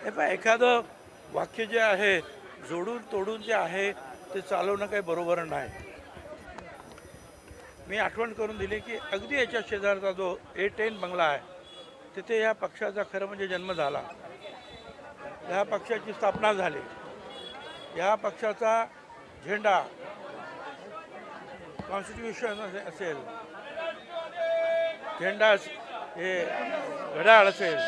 हे पहा एखादं वाक्य जे आहे जोडून तोडून जे आहे ते चालवणं काही बरोबर नाही. मी आठवण करून दिली की अगदी याच्या शेजारचा जो A10 बंगला आहे तिथे या पक्षाचा खरं म्हणजे जन्म झाला, ह्या पक्षाची स्थापना झाली, ह्या पक्षाचा झेंडा कॉन्स्टिट्यूशन असेल, झेंडा हे घड्याळ असेल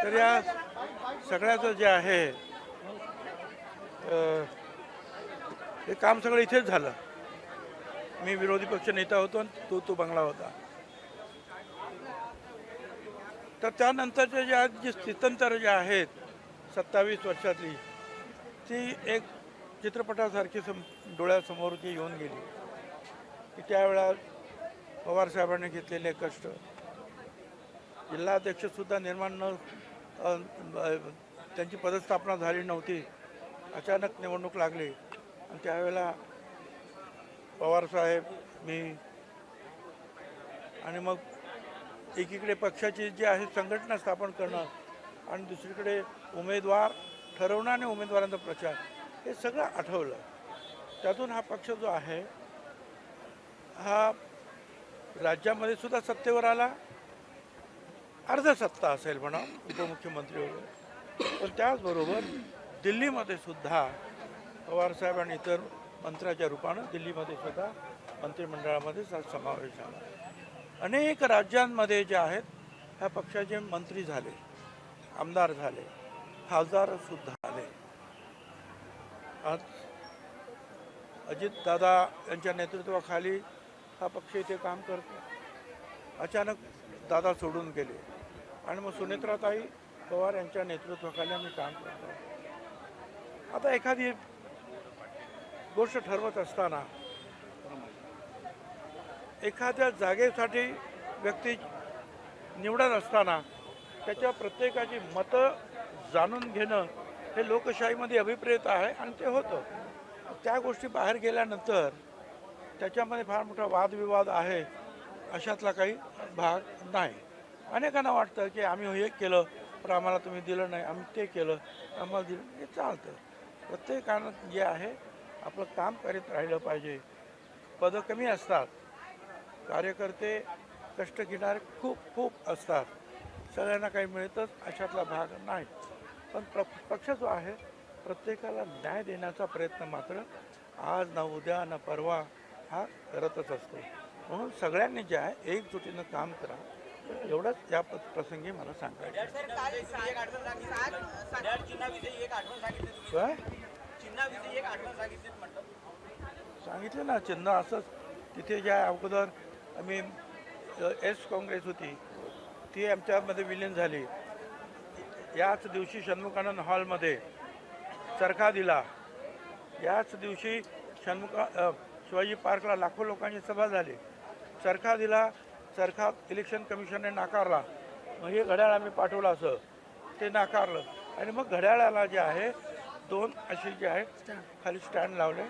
तर या सगळ्याचं जे आहे हे काम सगळं इथेच झालं. मी विरोधी पक्ष नेता होतो आणि तो बंगला होता. तर त्यानंतरचे जे आज जी स्थित्यंतर जे आहेत 27 वर्षातली ती एक चित्रपटासारखी डोळ्यासमोर ती येऊन गेली की त्यावेळा पवारसाहेबांनी घेतलेले कष्ट, जिल्हाध्यक्षसुद्धा निर्माण न त्यांची पदस्थापना झाली नव्हती, अचानक निवडणूक लागली आणि त्यावेळेला पवारसाहेब, मी आणि मग एकीकडे पक्षाची जी आहे संघटना स्थापन करणं आणि दुसरीकडे उमेदवार ठरवणं आणि उमेदवारांचा प्रचार, हे सगळं आठवलं. त्यातून हा पक्ष जो आहे हा राज्यामध्ये सुद्धा सत्तेवर आला, अर्ध सत्ता असेल म्हणा, उपमुख्यमंत्री वगैरे, पण त्याचबरोबर दिल्लीमध्ये सुद्धा पवारसाहेब आणि इतर मंत्र्याच्या रूपानं दिल्लीमध्ये सुद्धा मंत्रिमंडळामध्ये समावेश झाला. अनेक राज्यांमध्ये जे आहेत ह्या पक्षाचे मंत्री झाले, आमदार झाले, खासदारसुद्धा आले. आज अजितदादा यांच्या नेतृत्वाखाली हा पक्ष इथे काम करतो. अचानक दादा सोडून गेले आणि मग सुनेत्राताई पवार यांच्या नेतृत्वाखाली आम्ही काम करतो. आता एखादी गोष्ट ठरवत असताना एखाद्या जागेसाठी व्यक्ती निवडत असताना त्याच्या प्रत्येकाची मतं जाणून घेणं हे लोकशाहीमध्ये अभिप्रेत आहे आणि ते होतं. त्या गोष्टी बाहेर गेल्यानंतर त्याच्यामध्ये फार मोठा वादविवाद आहे अशातला काही भाग नाही. अनेकांना वाटतं की आम्ही हे केलं पण आम्हाला तुम्ही दिलं नाही, आम्ही ते केलं आम्हाला दिलं, हे चालतं. प्रत्येकानं जे आहे आपलं काम करीत राहिलं पाहिजे. पदं कमी असतात, कार्यकर्ते कष्ट घेणारे खूप खूप असतात, सगळ्यांना काही मिळतंच अशातला भाग नाही. पण पक्ष जो आहे प्रत्येकाला न्याय देण्याचा प्रयत्न मात्र आज ना उद्या ना परवा हा करतच असतो. म्हणून सगळ्यांनी जे आहे एकजुटीनं काम करा, एवढंच या प्रसंगी मला सांगायचं. सांगितलं ना, चिन्ह असंच तिथे ज्या अगोदर आम्ही काँग्रेस होती ती आमच्यामध्ये विलीन झाली. याच दिवशी षण्मुखानंद हॉलमध्ये चरखा दिला. याच दिवशी शिवाजी पार्कला लाखो लोकांची सभा झाली, चरखा दिला. चरखा इलेक्शन कमिशनने नाकारला. मग हे घड्याळ आम्ही पाठवलं असं ते नाकारलं आणि मग घड्याळाला जे आहे 2 असे जे आहे खाली स्टँड लावले,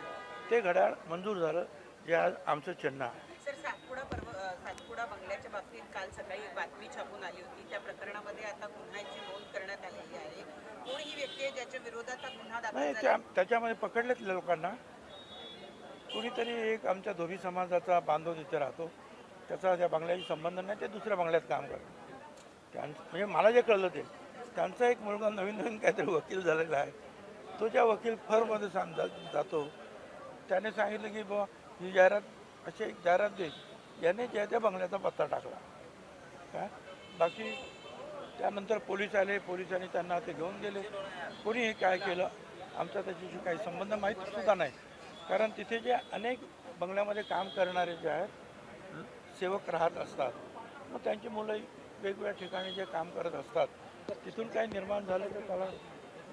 ते घड्याळ मंजूर झालं, जे आज आमचं चिन्ह आहे. सर, सातपुडा बंगल्याच्या बाबतीत काल सकाळी एक बातमी छापून आली होती. त्या प्रकरणामध्ये आता गुन्ह्याची नोंद करण्यात आलेली आहे. कोण ही व्यक्ती आहे ज्याच्या विरोधात गुन्हा दाखल नाही, त्याच्यामध्ये पकडलेत लोकांना. कुणीतरी एक आमच्या धोबी समाजाचा बांधव तिथे राहतो, त्याचा त्या बंगल्याशी संबंध नाही, ते दुसऱ्या बंगल्यात काम करतो. म्हणजे मला जे कळलं ते त्यांचा एक मुलगा नवीन काहीतरी वकील झालेला आहे, तो ज्या वकील फर्ममध्ये जातो त्याने सांगितलं की बाबा ही जाहिरात अशी एक जाहिरात दे, याने त्या बंगल्याचा पत्ता टाकला काय. बाकी त्यानंतर पोलीस आले, पोलिसांनी त्यांना ते घेऊन गेले. कोणी हे काय केलं आमचा त्याच्याशी काही संबंध माहीतसुद्धा नाही, कारण तिथे जे अनेक बंगल्यामध्ये काम करणारे जे आहेत सेवक राहत असतात, मग त्यांची मुलं वेगवेगळ्या ठिकाणी जे काम करत असतात, तिथून काही निर्माण झालं तर त्याला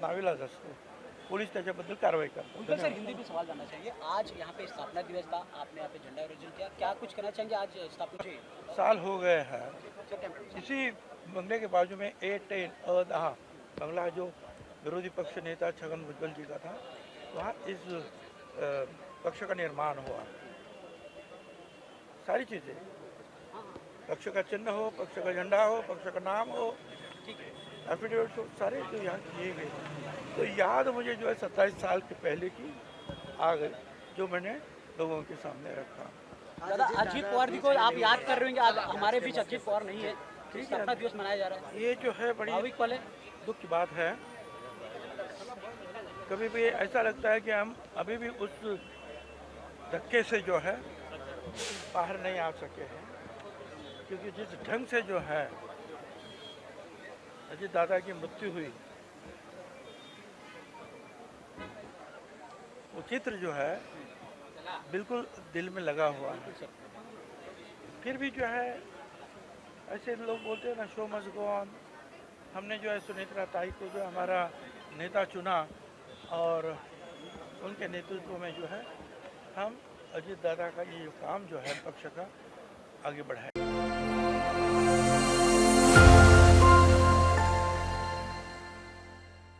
नाविलाज असतो. पुलिस त्याच्याबद्दल कारवाई करतात. सर, हिंदी में सवाल जानना चाहिए. आज यहाँ पे स्थापना दिवस था, आपने यहाँ पे झंडा आरोहण किया, क्या कुछ कहना चाहेंगे आज स्थापना? साल हो गए हैं. इसी बंगले के बाजू में A10 बंगला जो विरोधी पक्ष नेता छगन भुजबल जी का था, वहाँ इस पक्ष का निर्माण हुआ. सारी चीज़ें, पक्ष का चिन्ह हो, पक्ष का झंडा हो, पक्ष का नाम हो, ठीक है। एफिडेविट हो, सारे जो यहाँ किए गए। तो याद मुझे जो है 27 साल के पहले की आ गई, जो मैंने लोगों के सामने रखा। दादा, अजीत पवार जी को आप याद कर रहे होंगे, आज हमारे बीच अजीत पवार नहीं है, स्थापना दिवस मनाया जा रहा है, ये जो है बड़ी भाविक पल है। दुख की बात है। कभी भी ऐसा लगता है कि हम अभी भी उस धक्के से जो है बाहर नहीं आ सके हैं, क्योंकि जिस ढंग से जो है अजीत दादा की मृत्यु हुई, वो चित्र जो है बिल्कुल दिल में लगा हुआ है। फिर भी जो है ऐसे लोग बोलते हैं ना, शो मस्ट गो ऑन। हमने जो है सुनेत्रा ताई को जो हमारा नेता चुना और उनके नेतृत्व में जो है हम अजीत दादा का ये जो काम जो है पक्ष का आगे बढ़ाए।